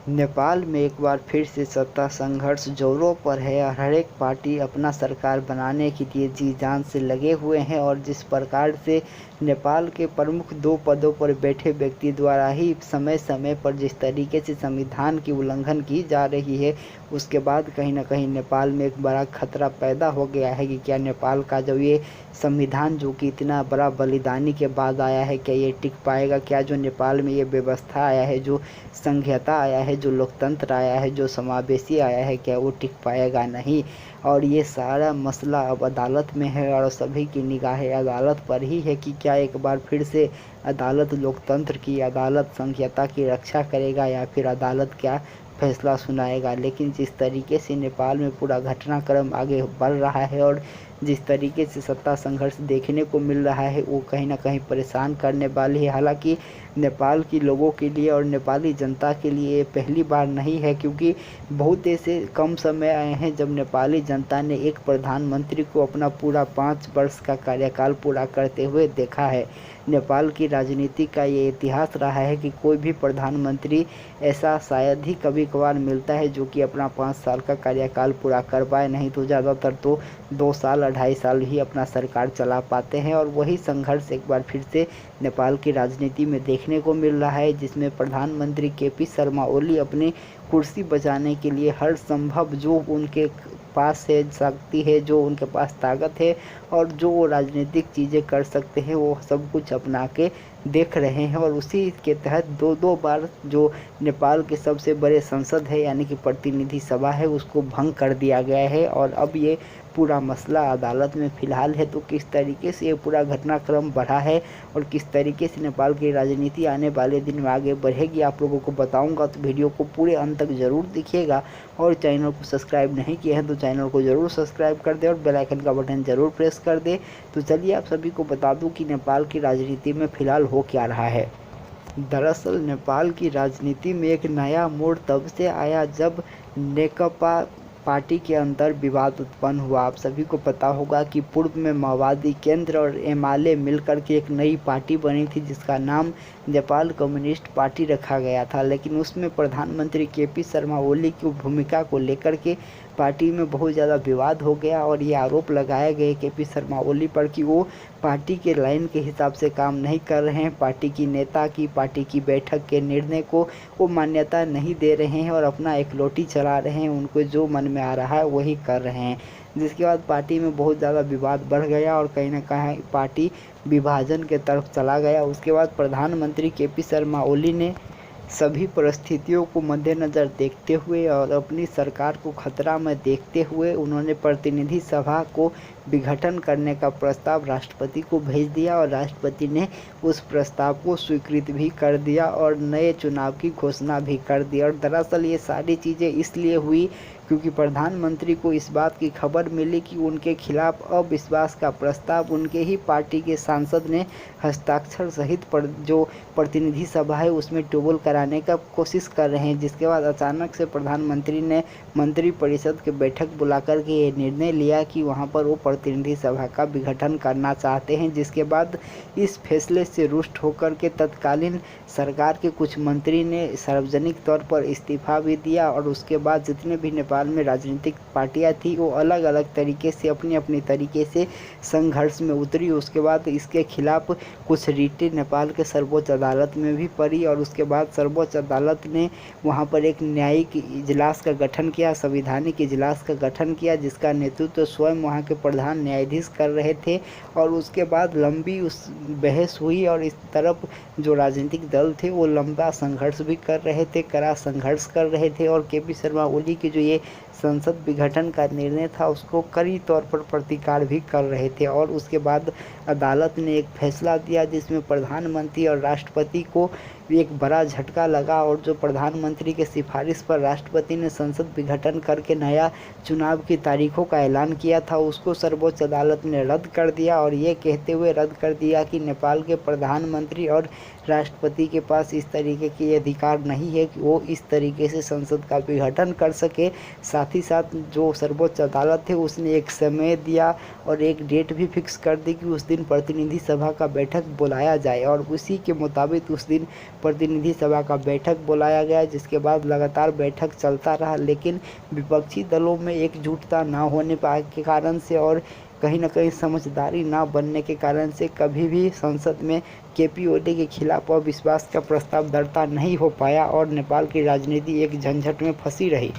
नेपाल में एक बार फिर से सत्ता संघर्ष जोरों पर है और हर एक पार्टी अपना सरकार बनाने के लिए जी जान से लगे हुए हैं। और जिस प्रकार से नेपाल के प्रमुख 2 पदों पर बैठे व्यक्ति द्वारा ही समय समय पर जिस तरीके से संविधान की उल्लंघन की जा रही है, उसके बाद कहीं ना कहीं नेपाल में एक बड़ा खतरा पैदा हो गया है कि क्या नेपाल का जो ये संविधान जो कि इतना बड़ा बलिदानी के बाद आया है, क्या ये टिक पाएगा? क्या जो नेपाल में ये व्यवस्था आया है, जो संघीयता आया है, जो लोकतंत्र आया है, जो समावेशी आया है, क्या वो टिक पाएगा? नहीं। और ये सारा मसला अब अदालत में है और सभी की निगाहें अदालत पर ही है कि क्या एक बार फिर से अदालत लोकतंत्र की, अदालत संघीयता की रक्षा करेगा या फिर अदालत क्या फैसला सुनाएगा। लेकिन जिस तरीके से नेपाल में पूरा घटनाक्रम आगे बढ़ रहा है और जिस तरीके से सत्ता संघर्ष देखने को मिल रहा है, वो कहीं ना कहीं परेशान करने वाली है। हालांकि नेपाल के लोगों के लिए और नेपाली जनता के लिए ये पहली बार नहीं है, क्योंकि बहुत ऐसे कम समय आए हैं जब नेपाली जनता ने एक प्रधानमंत्री को अपना पूरा 5 वर्ष का कार्यकाल पूरा करते हुए देखा है। नेपाल की राजनीति का ये इतिहास रहा है कि कोई भी प्रधानमंत्री ऐसा शायद ही कभी कभार मिलता है जो कि अपना 5 साल का कार्यकाल पूरा कर पाए, नहीं तो ज़्यादातर तो 2 साल 2.5 साल ही अपना सरकार चला पाते हैं। और वही संघर्ष एक बार फिर से नेपाल की राजनीति में देखने को मिल रहा है, जिसमें प्रधानमंत्री केपी शर्मा ओली अपनी कुर्सी बचाने के लिए हर संभव जो उनके पास है शक्ति है, जो उनके पास ताकत है और जो वो राजनीतिक चीज़ें कर सकते हैं, वो सब कुछ अपना के देख रहे हैं। और उसी के तहत 2 बार जो नेपाल के सबसे बड़े संसद है यानी कि प्रतिनिधि सभा है, उसको भंग कर दिया गया है। और अब ये पूरा मसला अदालत में फ़िलहाल है। तो किस तरीके से ये पूरा घटनाक्रम बढ़ा है और किस तरीके से नेपाल की राजनीति आने वाले दिन में आगे बढ़ेगी, आप लोगों को बताऊंगा। तो वीडियो को पूरे अंत तक ज़रूर देखिएगा और चैनल को सब्सक्राइब नहीं किया है तो चैनल को ज़रूर सब्सक्राइब कर दे और बेल आइकन का बटन ज़रूर प्रेस कर दे। तो चलिए आप सभी को बता दूं कि नेपाल की राजनीति में फ़िलहाल हो क्या रहा है। दरअसल नेपाल की राजनीति में एक नया मोड़ तब से आया जब नेकपा पार्टी के अंदर विवाद उत्पन्न हुआ। आप सभी को पता होगा कि पूर्व में माओवादी केंद्र और एमाले मिलकर के एक नई पार्टी बनी थी जिसका नाम नेपाल कम्युनिस्ट पार्टी रखा गया था। लेकिन उसमें प्रधानमंत्री केपी शर्मा ओली की भूमिका को लेकर के पार्टी में बहुत ज़्यादा विवाद हो गया और ये आरोप लगाए गए केपी शर्मा ओली पर कि वो पार्टी के लाइन के हिसाब से काम नहीं कर रहे हैं, पार्टी की नेता की, पार्टी की बैठक के निर्णय को वो मान्यता नहीं दे रहे हैं और अपना एकलौटी चला रहे हैं, उनको जो मन में आ रहा है वही कर रहे हैं। जिसके बाद पार्टी में बहुत ज़्यादा विवाद बढ़ गया और कहीं ना कहीं पार्टी विभाजन के तरफ चला गया। उसके बाद प्रधानमंत्री केपी शर्मा ओली ने सभी परिस्थितियों को मद्देनज़र देखते हुए और अपनी सरकार को खतरा में देखते हुए उन्होंने प्रतिनिधि सभा को विघटन करने का प्रस्ताव राष्ट्रपति को भेज दिया और राष्ट्रपति ने उस प्रस्ताव को स्वीकृत भी कर दिया और नए चुनाव की घोषणा भी कर दी। और दरअसल ये सारी चीज़ें इसलिए हुई क्योंकि प्रधानमंत्री को इस बात की खबर मिली कि उनके खिलाफ अविश्वास का प्रस्ताव उनके ही पार्टी के सांसद ने हस्ताक्षर सहित जो प्रतिनिधि सभा है उसमें टोबल कराने का कोशिश कर रहे हैं। जिसके बाद अचानक से प्रधानमंत्री ने मंत्रिपरिषद की बैठक बुलाकर के ये निर्णय लिया कि वहां पर वो प्रतिनिधि सभा का विघटन करना चाहते हैं। जिसके बाद इस फैसले से रुष्ट होकर के तत्कालीन सरकार के कुछ मंत्री ने सार्वजनिक तौर पर इस्तीफा भी दिया और उसके बाद जितने भी नेपाल में राजनीतिक पार्टियां थी वो अलग अलग तरीके से अपनी अपनी तरीके से संघर्ष में उतरी। उसके बाद इसके खिलाफ कुछ रीटें नेपाल के सर्वोच्च अदालत में भी पड़ी और उसके बाद सर्वोच्च अदालत ने वहां पर एक न्यायिक इजलास का गठन किया, संवैधानिक इजलास का गठन किया, जिसका नेतृत्व स्वयं वहां के प्रधान न्यायाधीश कर रहे थे। और उसके बाद लंबी उस बहस हुई और इस तरफ जो राजनीतिक दल थे वो लंबा संघर्ष भी कर रहे थे, कड़ा संघर्ष कर रहे थे और केपी शर्मा ओली की जो ये संसद विघटन का निर्णय था उसको कड़ी तौर पर प्रतिकार भी कर रहे थे। और उसके बाद अदालत ने एक फैसला दिया जिसमें प्रधानमंत्री और राष्ट्रपति को एक बड़ा झटका लगा और जो प्रधानमंत्री के सिफारिश पर राष्ट्रपति ने संसद विघटन करके नया चुनाव की तारीखों का ऐलान किया था उसको सर्वोच्च अदालत ने रद्द कर दिया और ये कहते हुए रद्द कर दिया कि नेपाल के प्रधानमंत्री और राष्ट्रपति के पास इस तरीके के अधिकार नहीं है कि वो इस तरीके से संसद का विघटन कर सके। साथ साथ ही साथ जो सर्वोच्च अदालत है उसने एक समय दिया और एक डेट भी फिक्स कर दी कि उस दिन प्रतिनिधि सभा का बैठक बुलाया जाए, और उसी के मुताबिक उस दिन प्रतिनिधि सभा का बैठक बुलाया गया, जिसके बाद लगातार बैठक चलता रहा। लेकिन विपक्षी दलों में एकजुटता ना होने के कारण से और कहीं न कहीं समझदारी ना बनने के कारण से कभी भी संसद में केपी ओली के खिलाफ अविश्वास का प्रस्ताव दर्ता नहीं हो पाया और नेपाल की राजनीति एक झंझट में फंसी रही।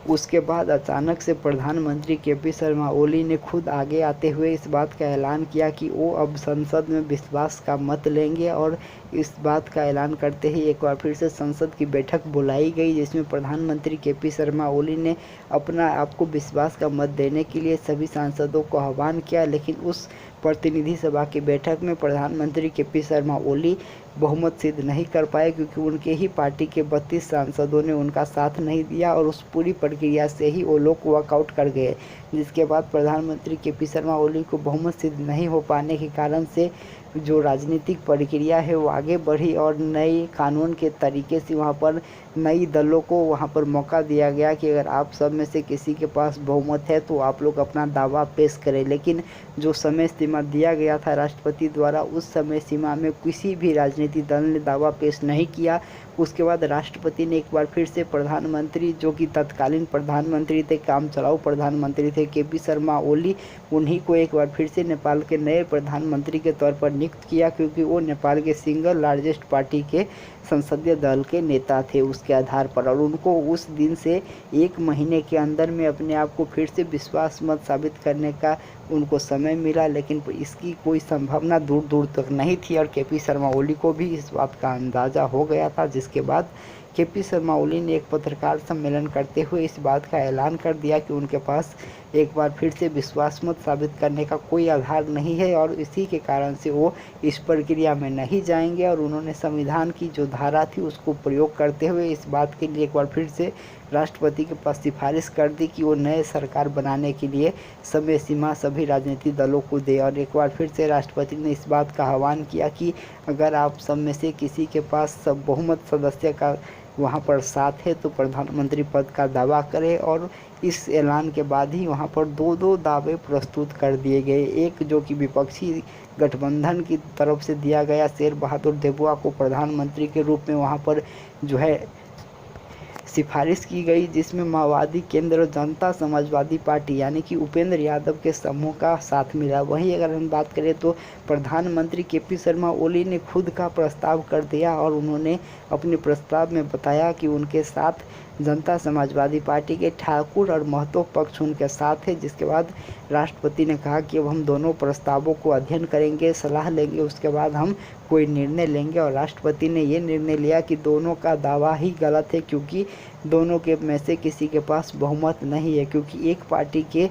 उसके बाद अचानक से प्रधानमंत्री केपी शर्मा ओली ने खुद आगे आते हुए इस बात का ऐलान किया कि वो अब संसद में विश्वास का मत लेंगे, और इस बात का ऐलान करते ही एक बार फिर से संसद की बैठक बुलाई गई, जिसमें प्रधानमंत्री केपी शर्मा ओली ने अपना आपको विश्वास का मत देने के लिए सभी सांसदों को आह्वान किया। लेकिन उस प्रतिनिधि सभा की बैठक में प्रधानमंत्री केपी शर्मा ओली बहुमत सिद्ध नहीं कर पाए, क्योंकि उनके ही पार्टी के 32 सांसदों ने उनका साथ नहीं दिया और उस पूरी प्रक्रिया से ही वो लोग वॉकआउट कर गए। जिसके बाद प्रधानमंत्री केपी शर्मा ओली को बहुमत सिद्ध नहीं हो पाने के कारण से जो राजनीतिक प्रक्रिया है वो आगे बढ़ी और नए कानून के तरीके से वहाँ पर नई दलों को वहाँ पर मौका दिया गया कि अगर आप सब में से किसी के पास बहुमत है तो आप लोग अपना दावा पेश करें। लेकिन जो समय सीमा दिया गया था राष्ट्रपति द्वारा, उस समय सीमा में किसी भी राजनीतिक दल ने दावा पेश नहीं किया। उसके बाद राष्ट्रपति ने एक बार फिर से प्रधानमंत्री, जो कि तत्कालीन प्रधानमंत्री थे, काम चलाऊ प्रधानमंत्री थे केपी शर्मा ओली, उन्हीं को एक बार फिर से नेपाल के नए प्रधानमंत्री के तौर पर नियुक्त किया, क्योंकि वो नेपाल के सिंगल लार्जेस्ट पार्टी के संसदीय दल के नेता थे उसके आधार पर। और उनको उस दिन से 1 महीने के अंदर में अपने आप को फिर से विश्वास मत साबित करने का उनको समय मिला, लेकिन इसकी कोई संभावना दूर दूर तक नहीं थी और केपी शर्मा ओली को भी इस बात का अंदाज़ा हो गया था। जिसके बाद केपी शर्मा ओली ने एक पत्रकार सम्मेलन करते हुए इस बात का ऐलान कर दिया कि उनके पास एक बार फिर से विश्वास मत साबित करने का कोई आधार नहीं है और इसी के कारण से वो इस प्रक्रिया में नहीं जाएंगे। और उन्होंने संविधान की जो धारा थी उसको प्रयोग करते हुए इस बात के लिए एक बार फिर से राष्ट्रपति के पास सिफारिश कर दी कि वो नए सरकार बनाने के लिए समय सीमा सभी राजनीतिक दलों को दे। और एक बार फिर से राष्ट्रपति ने इस बात का आह्वान किया कि अगर आप सब में से किसी के पास सब बहुमत सदस्य का वहाँ पर साथ है तो प्रधानमंत्री पद का दावा करें। और इस ऐलान के बाद ही वहाँ पर दो दावे प्रस्तुत कर दिए गए। एक जो कि विपक्षी गठबंधन की तरफ से दिया गया, शेर बहादुर देवुआ को प्रधानमंत्री के रूप में वहाँ पर जो है सिफारिश की गई, जिसमें माओवादी केंद्र और जनता समाजवादी पार्टी यानी कि उपेंद्र यादव के समूह का साथ मिला। वहीं अगर हम बात करें तो प्रधानमंत्री केपी शर्मा ओली ने खुद का प्रस्ताव कर दिया और उन्होंने अपने प्रस्ताव में बताया कि उनके साथ जनता समाजवादी पार्टी के ठाकुर और महतो पक्ष उनके साथ है। जिसके बाद राष्ट्रपति ने कहा कि अब हम दोनों प्रस्तावों को अध्ययन करेंगे, सलाह लेंगे, उसके बाद हम कोई निर्णय लेंगे। और राष्ट्रपति ने ये निर्णय लिया कि दोनों का दावा ही गलत है, क्योंकि दोनों के में से किसी के पास बहुमत नहीं है, क्योंकि एक पार्टी के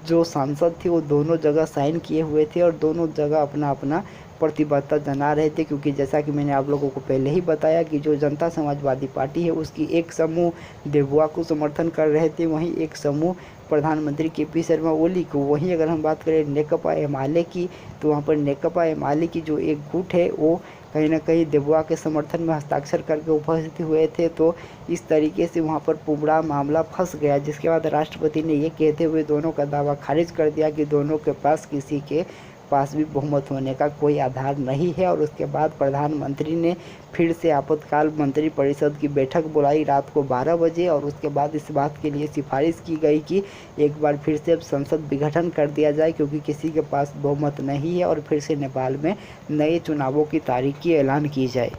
जो सांसद थे वो दोनों जगह साइन किए हुए थे और दोनों जगह अपना अपना प्रतिबद्धता जना रहे थे। क्योंकि जैसा कि मैंने आप लोगों को पहले ही बताया कि जो जनता समाजवादी पार्टी है उसकी एक समूह देवुआ को समर्थन कर रहे थे, वहीं एक समूह प्रधानमंत्री केपी शर्मा ओली को। वहीं अगर हम बात करें नेकपा एमाले की, तो वहाँ पर नेकपा एमाले की जो एक गुट है वो कहीं ना कहीं देवुआ के समर्थन में हस्ताक्षर करके उपस्थित हुए थे। तो इस तरीके से वहाँ पर पूरा मामला फंस गया। जिसके बाद राष्ट्रपति ने ये कहते हुए दोनों का दावा खारिज कर दिया कि दोनों के पास किसी के पास भी बहुमत होने का कोई आधार नहीं है। और उसके बाद प्रधानमंत्री ने फिर से आपातकाल मंत्रिपरिषद की बैठक बुलाई रात को 12 बजे और उसके बाद इस बात के लिए सिफारिश की गई कि एक बार फिर से संसद विघटन कर दिया जाए, क्योंकि किसी के पास बहुमत नहीं है, और फिर से नेपाल में नए चुनावों की तारीख की ऐलान की जाए।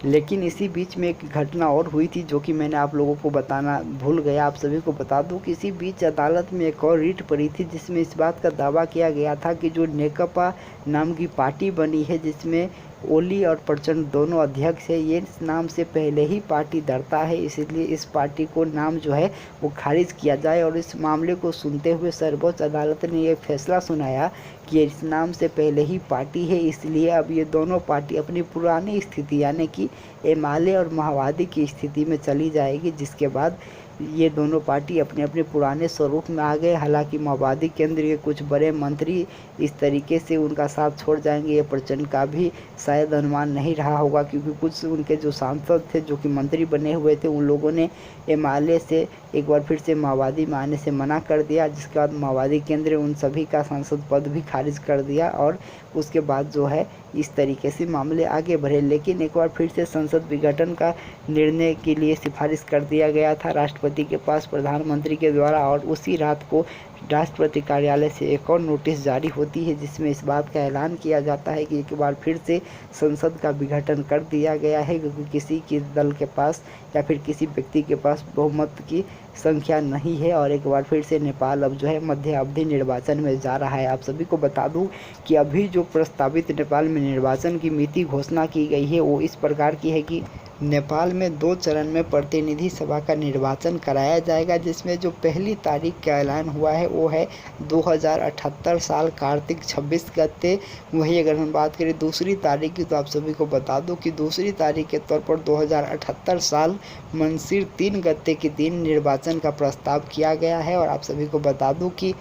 लेकिन इसी बीच में एक घटना और हुई थी जो कि मैंने आप लोगों को बताना भूल गया। आप सभी को बता दूं कि इसी बीच अदालत में एक और रीट पड़ी थी, जिसमें इस बात का दावा किया गया था कि जो नेकपा नाम की पार्टी बनी है, जिसमें ओली और प्रचंड दोनों अध्यक्ष है, ये इस नाम से पहले ही पार्टी धरता है, इसलिए इस पार्टी को नाम जो है वो खारिज किया जाए। और इस मामले को सुनते हुए सर्वोच्च अदालत ने ये फैसला सुनाया कि इस नाम से पहले ही पार्टी है, इसलिए अब ये दोनों पार्टी अपनी पुरानी स्थिति यानी कि एमाले और माओवादी की स्थिति में चली जाएगी, जिसके बाद ये दोनों पार्टी अपने अपने पुराने स्वरूप में आ गए। हालांकि माओवादी केंद्र के कुछ बड़े मंत्री इस तरीके से उनका साथ छोड़ जाएंगे, ये प्रचंड का भी शायद अनुमान नहीं रहा होगा, क्योंकि कुछ उनके जो सांसद थे जो कि मंत्री बने हुए थे, उन लोगों ने एमएलए से एक बार फिर से माओवादी में आने से मना कर दिया, जिसके बाद माओवादी केंद्र उन सभी का सांसद पद भी खारिज कर दिया और उसके बाद जो है इस तरीके से मामले आगे बढ़े। लेकिन एक बार फिर से संसद विघटन का निर्णय के लिए सिफारिश कर दिया गया था राष्ट्रपति के पास प्रधानमंत्री के द्वारा, और उसी रात को राष्ट्रपति कार्यालय से एक और नोटिस जारी होती है जिसमें इस बात का ऐलान किया जाता है कि एक बार फिर से संसद का विघटन कर दिया गया है, क्योंकि किसी के दल के पास या फिर किसी व्यक्ति के पास बहुमत की संख्या नहीं है और एक बार फिर से नेपाल अब जो है मध्य अवधि निर्वाचन में जा रहा है। आप सभी को बता दूं कि अभी जो प्रस्तावित नेपाल में निर्वाचन की मिति घोषणा की गई है वो इस प्रकार की है कि नेपाल में 2 चरण में प्रतिनिधि सभा का निर्वाचन कराया जाएगा, जिसमें जो पहली तारीख का ऐलान हुआ है वो है 2078 साल कार्तिक 26 गते। वहीं अगर हम बात करें दूसरी तारीख की तो आप सभी को बता दूं कि दूसरी तारीख के तौर पर 2078 साल मंसिर 3 गते के दिन निर्वाचन का प्रस्ताव किया गया है। और आप सभी को बता दूं कि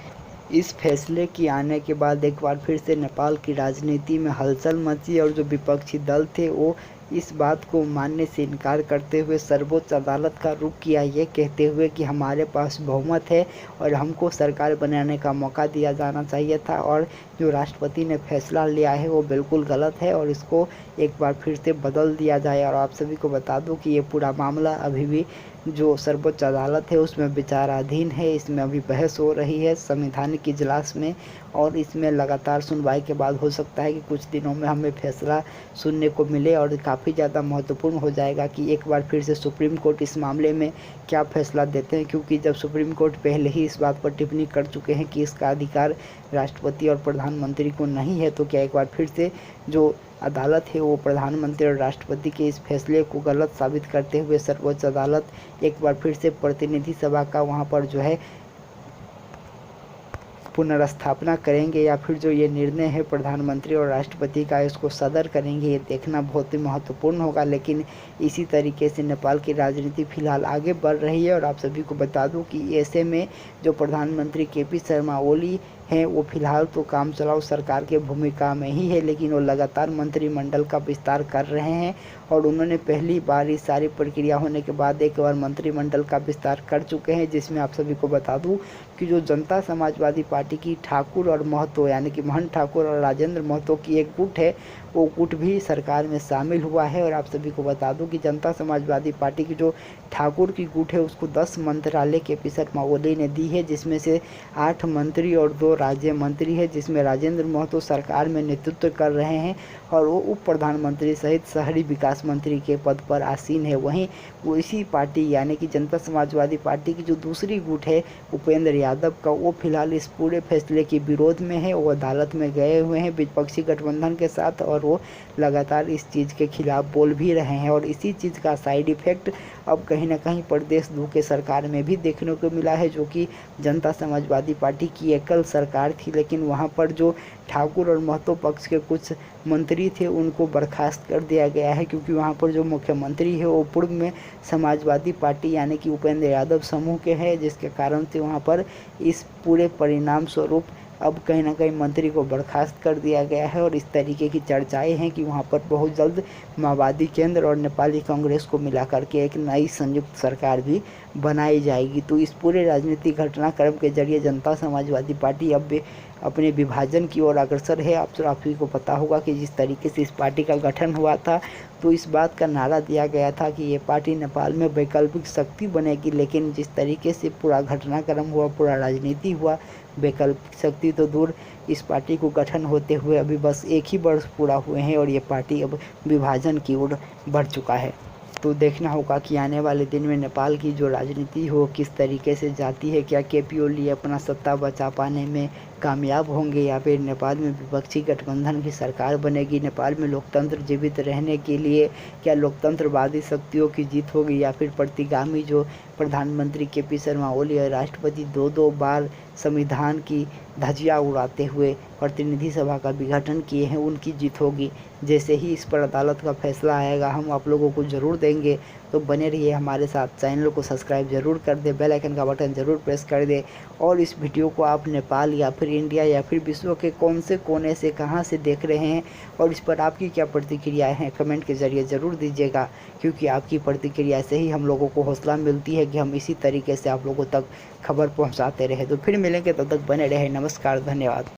इस फैसले के आने के बाद एक बार फिर से नेपाल की राजनीति में हलचल मची और जो विपक्षी दल थे वो इस बात को मानने से इनकार करते हुए सर्वोच्च अदालत का रुख किया, ये कहते हुए कि हमारे पास बहुमत है और हमको सरकार बनाने का मौका दिया जाना चाहिए था और जो राष्ट्रपति ने फैसला लिया है वो बिल्कुल गलत है और इसको एक बार फिर से बदल दिया जाए। और आप सभी को बता दूं कि ये पूरा मामला अभी भी जो सर्वोच्च अदालत है उसमें विचाराधीन है, इसमें अभी बहस हो रही है संवैधानिक इजलास में और इसमें लगातार सुनवाई के बाद हो सकता है कि कुछ दिनों में हमें फैसला सुनने को मिले और काफ़ी ज़्यादा महत्वपूर्ण हो जाएगा कि एक बार फिर से सुप्रीम कोर्ट इस मामले में क्या फैसला देते हैं, क्योंकि जब सुप्रीम कोर्ट पहले ही इस बात पर टिप्पणी कर चुके हैं कि इसका अधिकार राष्ट्रपति और प्रधानमंत्री को नहीं है, तो क्या एक बार फिर से जो अदालत है वो प्रधानमंत्री और राष्ट्रपति के इस फैसले को गलत साबित करते हुए सर्वोच्च अदालत एक बार फिर से प्रतिनिधि सभा का वहाँ पर जो है पुनर्स्थापना करेंगे या फिर जो ये निर्णय है प्रधानमंत्री और राष्ट्रपति का इसको सदर करेंगे, ये देखना बहुत ही महत्वपूर्ण होगा। लेकिन इसी तरीके से नेपाल की राजनीति फिलहाल आगे बढ़ रही है और आप सभी को बता दूं कि ऐसे में जो प्रधानमंत्री केपी शर्मा ओली हैं वो फिलहाल तो काम चलाऊ सरकार के भूमिका में ही है, लेकिन वो लगातार मंत्रिमंडल का विस्तार कर रहे हैं और उन्होंने पहली बार इस सारी प्रक्रिया होने के बाद एक बार मंत्रिमंडल का विस्तार कर चुके हैं, जिसमें आप सभी को बता दूं कि जो जनता समाजवादी पार्टी की ठाकुर और महतो यानी कि महंत ठाकुर और राजेंद्र महतो की एक गुट है, वो गुट भी सरकार में शामिल हुआ है। और आप सभी को बता दूं कि जनता समाजवादी पार्टी की जो ठाकुर की गुट है उसको 10 मंत्रालय केपी शर्मा ओली ने दी है, जिसमें से 8 मंत्री और 2 राज्य मंत्री है, जिसमें राजेंद्र महतो सरकार में नेतृत्व कर रहे हैं और वो उप प्रधानमंत्री सहित शहरी विकास मंत्री के पद पर आसीन है। वहीं वो इसी पार्टी यानी कि जनता समाजवादी पार्टी की जो दूसरी गुट है उपेंद्र यादव का, वो फिलहाल इस पूरे फैसले के विरोध में है, वो अदालत में गए हुए हैं विपक्षी गठबंधन के साथ और वो लगातार इस चीज़ के खिलाफ बोल भी रहे हैं। और इसी चीज़ का साइड इफ़ेक्ट अब कहीं ना कहीं प्रदेश 2 के सरकार में भी देखने को मिला है, जो कि जनता समाजवादी पार्टी की एकल सरकार थी, लेकिन वहां पर जो ठाकुर और महतो पक्ष के कुछ मंत्री थे उनको बर्खास्त कर दिया गया है, क्योंकि वहां पर जो मुख्यमंत्री है वो पूर्व में समाजवादी पार्टी यानी कि उपेंद्र यादव समूह के हैं, जिसके कारण से वहां पर इस पूरे परिणाम स्वरूप अब कहीं ना कहीं मंत्री को बर्खास्त कर दिया गया है। और इस तरीके की चर्चाएं हैं कि वहां पर बहुत जल्द माओवादी केंद्र और नेपाली कांग्रेस को मिलाकर के एक नई संयुक्त सरकार भी बनाई जाएगी। तो इस पूरे राजनीतिक घटनाक्रम के जरिए जनता समाजवादी पार्टी अब अपने विभाजन की ओर अग्रसर है। आप सभी को पता होगा कि जिस तरीके से इस पार्टी का गठन हुआ था तो इस बात का नारा दिया गया था कि ये पार्टी नेपाल में वैकल्पिक शक्ति बनेगी, लेकिन जिस तरीके से पूरा घटनाक्रम हुआ, पूरा राजनीति हुआ, वैकल्पिक शक्ति तो दूर, इस पार्टी को गठन होते हुए अभी बस 1 ही वर्ष पूरा हुए हैं और ये पार्टी अब विभाजन की ओर बढ़ चुका है। तो देखना होगा कि आने वाले दिन में नेपाल की जो राजनीति हो किस तरीके से जाती है, क्या केपी ओली अपना सत्ता बचा पाने में कामयाब होंगे या फिर नेपाल में विपक्षी गठबंधन की सरकार बनेगी। नेपाल में लोकतंत्र जीवित रहने के लिए क्या लोकतंत्रवादी शक्तियों की जीत होगी या फिर प्रतिगामी जो प्रधानमंत्री केपी शर्मा ओली और राष्ट्रपति दो बार संविधान की धज्जियां उड़ाते हुए प्रतिनिधि सभा का विघटन किए हैं उनकी जीत होगी। जैसे ही इस पर अदालत का फैसला आएगा हम आप लोगों को ज़रूर देंगे, तो बने रहिए हमारे साथ। चैनल को सब्सक्राइब जरूर कर दे, बेल आइकन का बटन ज़रूर प्रेस कर दे और इस वीडियो को आप नेपाल या फिर इंडिया या फिर विश्व के कौन से कोने से कहां से देख रहे हैं और इस पर आपकी क्या प्रतिक्रियाएं हैं कमेंट के ज़रिए ज़रूर दीजिएगा, क्योंकि आपकी प्रतिक्रिया से ही हम लोगों को हौसला मिलती है कि हम इसी तरीके से आप लोगों तक खबर पहुंचाते रहे। तो फिर मिलेंगे, तब तक बने रहे। नमस्कार, धन्यवाद।